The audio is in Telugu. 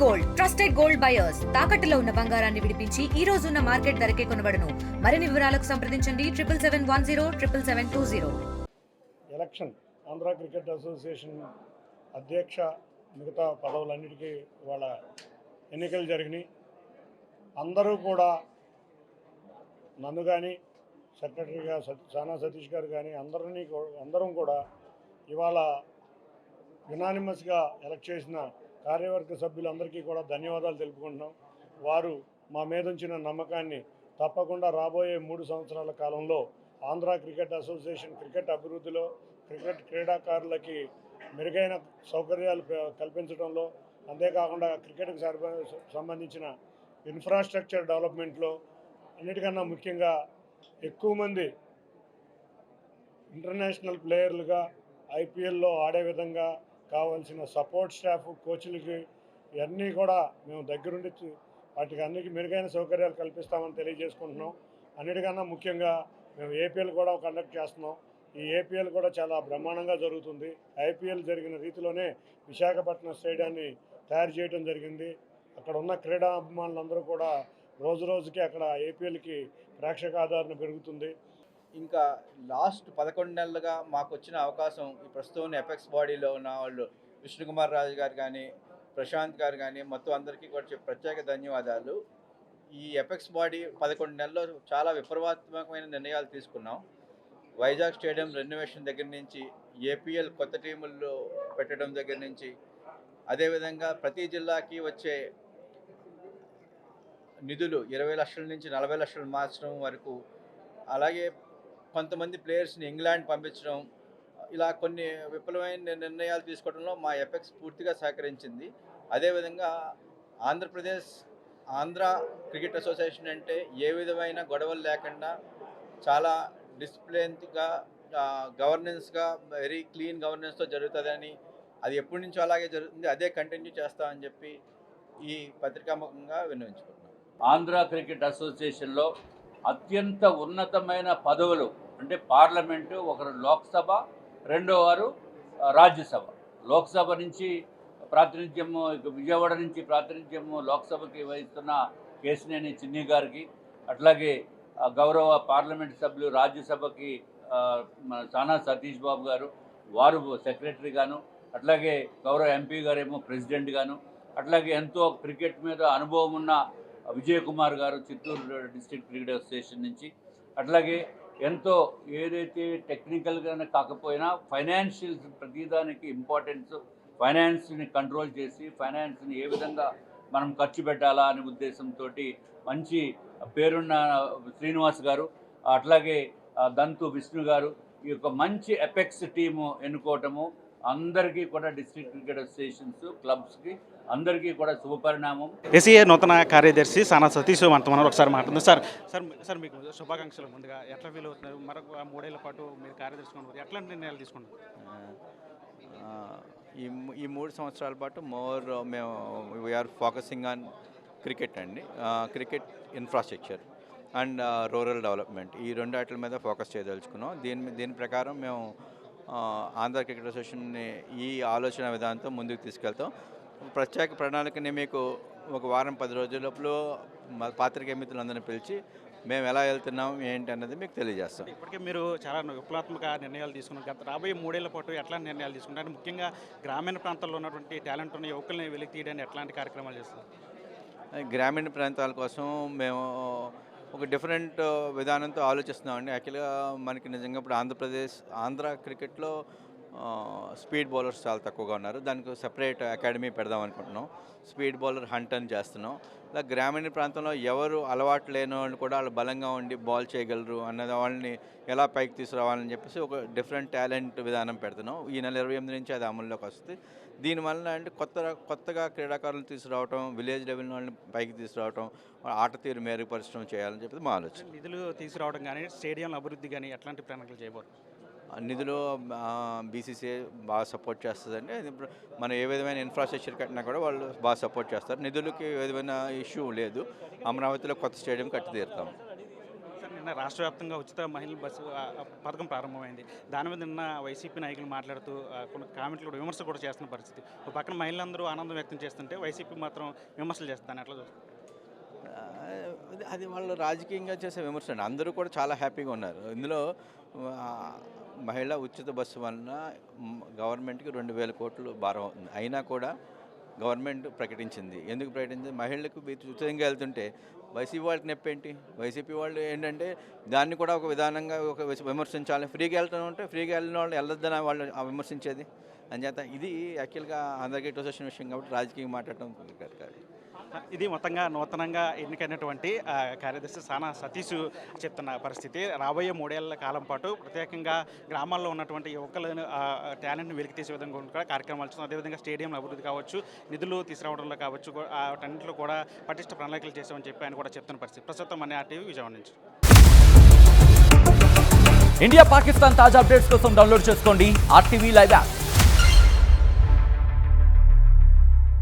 గోల్డ్ ట్రస్టెడ్ గోల్డ్ బయర్స్ తాకట్టులో ఉన్న బంగారాన్ని విడిపించి ఈ రోజు ఉన్న మార్కెట్ ధరకే కొనబడును. మరిన్ని వివరాలకు సంప్రదించండి 7771077720. ఎలక్షన్ ఆంధ్ర క్రికెట్ అసోసియేషన్ అధ్యక్ష మిగతా పదవులన్నిటికీ వాళ్ళ ఎన్నికలు జరిగినాయి. అందరూ కూడా నన్ను కానీ సెక్రటరీగా సానా సతీష్ గారు కానీ అందరం కూడా ఇవాళ యునానిమస్గా ఎలక్ట్ చేసిన కార్యవర్గ సభ్యులందరికీ కూడా ధన్యవాదాలు తెలుపుకుంటున్నాం. వారు మా మీద ఉంచిన నమ్మకాన్ని తప్పకుండా రాబోయే 3 సంవత్సరాల కాలంలో ఆంధ్ర క్రికెట్ అసోసియేషన్ క్రికెట్ అభివృద్ధిలో, క్రికెట్ క్రీడాకారులకి మెరుగైన సౌకర్యాలు కల్పించడంలో, అంతేకాకుండా క్రికెట్కి సంబంధించిన ఇన్ఫ్రాస్ట్రక్చర్ డెవలప్మెంట్లో, అన్నిటికన్నా ముఖ్యంగా ఎక్కువ మంది ఇంటర్నేషనల్ ప్లేయర్లుగా ఐపీఎల్లో ఆడే విధంగా కావాల్సిన సపోర్ట్ స్టాఫ్, కోచ్లకి ఇవన్నీ కూడా మేము దగ్గరుండి వాటికి అన్నిటికీ మెరుగైన సౌకర్యాలు కల్పిస్తామని తెలియజేసుకుంటున్నాం. అన్నిటికన్నా ముఖ్యంగా మేము ఏపీఎల్ కూడా కండక్ట్ చేస్తున్నాం. ఈ ఏపీఎల్ కూడా చాలా బ్రహ్మాండంగా జరుగుతుంది. ఐపీఎల్ జరిగిన రీతిలోనే విశాఖపట్నం స్టేడియాన్ని తయారు చేయడం జరిగింది. అక్కడ ఉన్న క్రీడా అభిమానులందరూ కూడా రోజు రోజుకి అక్కడ ఏపీఎల్కి ప్రేక్షక ఆదరణ పెరుగుతుంది. ఇంకా లాస్ట్ 11 నెలలుగా మాకు వచ్చిన అవకాశం, ఈ ప్రస్తుతం ఎపెక్స్ బాడీలో ఉన్న వాళ్ళు విష్ణుకుమార్ రాజు గారు కానీ, ప్రశాంత్ గారు కానీ, మొత్తం అందరికీ కూడా ప్రత్యేక ధన్యవాదాలు. ఈ ఎపెక్స్ బాడీ 11 నెలల్లో చాలా విప్లవాత్మకమైన నిర్ణయాలు తీసుకున్నాం. వైజాగ్ స్టేడియం రెనోవేషన్ దగ్గర నుంచి, ఏపీఎల్ కొత్త టీముల్లో పెట్టడం దగ్గర నుంచి, అదేవిధంగా ప్రతి జిల్లాకి వచ్చే నిధులు 20 లక్షల నుంచి 40 లక్షలు మార్చడం వరకు, అలాగే కొంతమంది ప్లేయర్స్ని ఇంగ్లాండ్ పంపించడం, ఇలా కొన్ని విపులమైన నిర్ణయాలు తీసుకోవడంలో మా ఎపెక్స్ పూర్తిగా సహకరించింది. అదేవిధంగా ఆంధ్ర క్రికెట్ అసోసియేషన్ అంటే ఏ విధమైన గొడవలు లేకుండా చాలా డిసిప్లిన్గా, గవర్నెన్స్గా, వెరీ క్లీన్ గవర్నెన్స్తో జరుగుతుందని, అది ఎప్పటి నుంచో అలాగే జరుగుతుంది, అదే కంటిన్యూ చేస్తామని చెప్పి ఈ పత్రికాముఖంగా విన్నవించుకుంటున్నాం. ఆంధ్ర క్రికెట్ అసోసియేషన్లో అత్యంత ఉన్నతమైన పదవులు అంటే పార్లమెంటు, ఒకరు లోక్సభ, రెండో వారు రాజ్యసభ. లోక్సభ నుంచి ప్రాతినిధ్యము, విజయవాడ నుంచి ప్రాతినిధ్యము లోక్సభకి వహిస్తున్న కేశినేని చిన్ని గారికి, అట్లాగే గౌరవ పార్లమెంట్ సభ్యులు రాజ్యసభకి సానా సతీష్ బాబు గారు, వారు సెక్రటరీ గాను, అట్లాగే గౌరవ ఎంపీ గారేమో ప్రెసిడెంట్ గాను, అట్లాగే ఎంతో క్రికెట్ మీద అనుభవం ఉన్న విజయ్ కుమార్ గారు చిత్తూరు డిస్ట్రిక్ట్ క్రికెట్ అసోసియేషన్ నుంచి, అట్లాగే ఎంతో ఏదైతే టెక్నికల్గానే కాకపోయినా ఫైనాన్షియల్ ప్రతిదానికి ఇంపార్టెన్స్, ఫైనాన్స్ని కంట్రోల్ చేసి ఫైనాన్స్ని ఏ విధంగా మనం ఖర్చు పెట్టాలా అనే ఉద్దేశంతో మంచి పేరున్న శ్రీనివాస్ గారు, అట్లాగే దంతు విష్ణు గారు, ఈ యొక్క మంచి ఎపెక్స్ టీము ఎన్నుకోవటము అందరికీ కూడా డిస్ట్రిక్ట్ క్రికెట్ అసోసియేషన్స్, క్లబ్స్కి అందరికీ కూడా శుభపరిణామం. ఎస్ఈఏ నూతన కార్యదర్శి సానా సతీష్ మనతో మనం ఒకసారి మాట్లాడుతుంది. సార్ మీకు శుభాకాంక్షలు. ముందుగా ఎట్లా ఫీల్ అవుతున్నారు? మరొక 3 ఏళ్ల పాటు మీరు కార్యదర్శి ఉన్నారు, ఎట్లాంటి నిర్ణయాలు తీసుకుంటారు? ఈ 3 సంవత్సరాల పాటు మేము వీఆర్ ఫోకసింగ్ ఆన్ క్రికెట్ అండి, cricket infrastructure and rural development, ఈ 2 వాటి మీద ఫోకస్ చేయదలుచుకున్నాం. దీని ప్రకారం మేము ఆంధ్ర క్రికెట్ అసోసియేషన్ని ఈ ఆలోచన విధానంతో ముందుకు తీసుకెళ్తాం. ప్రత్యేక ప్రణాళికని మీకు ఒక వారం 10 రోజుల లోపల మా పాత్రికేయ మిత్రులందరినీ పిలిచి మేము ఎలా వెళ్తున్నాం ఏంటి అన్నది మీకు తెలియజేస్తాం. ఇప్పటికే మీరు చాలా విప్లవాత్మక నిర్ణయాలు తీసుకున్నారు. గత రాబోయే 3 ఏళ్ల పాటు ఎట్లాంటి నిర్ణయాలు తీసుకుంటారు? ముఖ్యంగా గ్రామీణ ప్రాంతాల్లో ఉన్నటువంటి టాలెంట్ ఉన్న యువకుల్ని వెలికి తీయడానికి ఎట్లాంటి కార్యక్రమాలు చేస్తారు? గ్రామీణ ప్రాంతాల కోసం మేము ఒక డిఫరెంట్ విధానంతో ఆలోచిస్తున్నామండి. యాక్చువల్గా మనకి నిజంగా ఇప్పుడు ఆంధ్ర క్రికెట్లో స్పీడ్ బౌలర్స్ చాలా తక్కువగా ఉన్నారు. దానికి సెపరేట్ అకాడమీ పెడదాం అనుకుంటున్నాం. స్పీడ్ బౌలర్ హంట్ అని చేస్తున్నాం. ఇలా గ్రామీణ ప్రాంతంలో ఎవరు అలవాటు లేని వాళ్ళు కూడా వాళ్ళు బలంగా ఉండి బాల్ చేయగలరు అన్నది వాళ్ళని ఎలా పైకి తీసుకురావాలని చెప్పేసి ఒక డిఫరెంట్ టాలెంట్ విధానం పెడుతున్నాం. ఈ నెల 28 నుంచి అది అమల్లోకి వస్తుంది. దీనివల్ల అంటే కొత్తగా క్రీడాకారులు తీసుకురావటం, విలేజ్ లెవెల్ వాళ్ళని పైకి తీసుకురావటం, ఆట తీరు మెరుగుపరచడం చేయాలని చెప్పి మా ఆలోచన. నిధులు తీసుకురావడం కానీ, స్టేడియం అభివృద్ధి కానీ ఎట్లాంటి ప్రణాళికలు చేయబోతున్నారు? నిధులు బీసీసీఐ బాగా సపోర్ట్ చేస్తుందండి. మనం ఏ విధమైన ఇన్ఫ్రాస్ట్రక్చర్ కట్టినా కూడా వాళ్ళు బాగా సపోర్ట్ చేస్తారు. నిధులకి ఏ విధమైన ఇష్యూ లేదు. అమరావతిలో కొత్త స్టేడియం కట్టి తీరుతాం. నిన్న రాష్ట్ర వ్యాప్తంగా ఉచిత మహిళల బస్సు పథకం ప్రారంభమైంది. దాని మీద నిన్న వైసీపీ నాయకులు మాట్లాడుతూ కొన్ని కామెంట్లు కూడా విమర్శలు కూడా చేస్తున్న పరిస్థితి. ఒక పక్కన మహిళలందరూ ఆనందం వ్యక్తం చేస్తుంటే వైసీపీ మాత్రం విమర్శలు చేస్తాను. ఎట్లా చూస్తారు? అది వాళ్ళు రాజకీయంగా చేసే విమర్శ అండి. అందరూ కూడా చాలా హ్యాపీగా ఉన్నారు. ఇందులో మహిళా ఉచిత బస్సు వలన గవర్నమెంట్కి 2,000 కోట్లు భారం అవుతుంది. అయినా కూడా గవర్నమెంట్ ప్రకటించింది. ఎందుకు ప్రకటించింది? మహిళలకు ఉచితంగా వెళ్తుంటే వైసీపీ వాళ్ళకి నొప్పి ఏంటి? వైసీపీ వాళ్ళు ఏంటంటే దాన్ని కూడా ఒక విధానంగా ఒక విమర్శించాలి. ఫ్రీగా వెళ్తూ ఉంటే ఫ్రీగా వెళ్ళిన వాళ్ళు వెళ్ళొద్దని వాళ్ళు విమర్శించేది. అంచేత ఇది యాక్చువల్గా అందరికీ అసోసియేషన్ విషయం కాబట్టి రాజకీయంగా మాట్లాడటం కాదు. ఇది మొత్తంగా నూతనంగా ఎన్నికైనటువంటి కార్యదర్శి సానా సతీష్ చెప్తున్న పరిస్థితి. రాబోయే 3 ఏళ్ల కాలం పాటు ప్రత్యేకంగా గ్రామాల్లో ఉన్నటువంటి యువకులను టాలెంట్ని వెలికి తీసే విధంగా కూడా కార్యక్రమాలు చేస్తాం. అదేవిధంగా స్టేడియం అభివృద్ధి కావచ్చు, నిధులు తీసుకురావడంలో కావచ్చు, వాటన్నింటిలో కూడా పటిష్ట ప్రణాళికలు చేసామని చెప్పి ఆయన కూడా చెప్తున్న పరిస్థితి. ప్రస్తుతం మన RTV విజయవాడ నుంచి. ఇండియా పాకిస్తాన్ తాజా అప్డేట్స్ కోసం డౌన్లోడ్ చేసుకోండి RTV లైవ్ యాప్.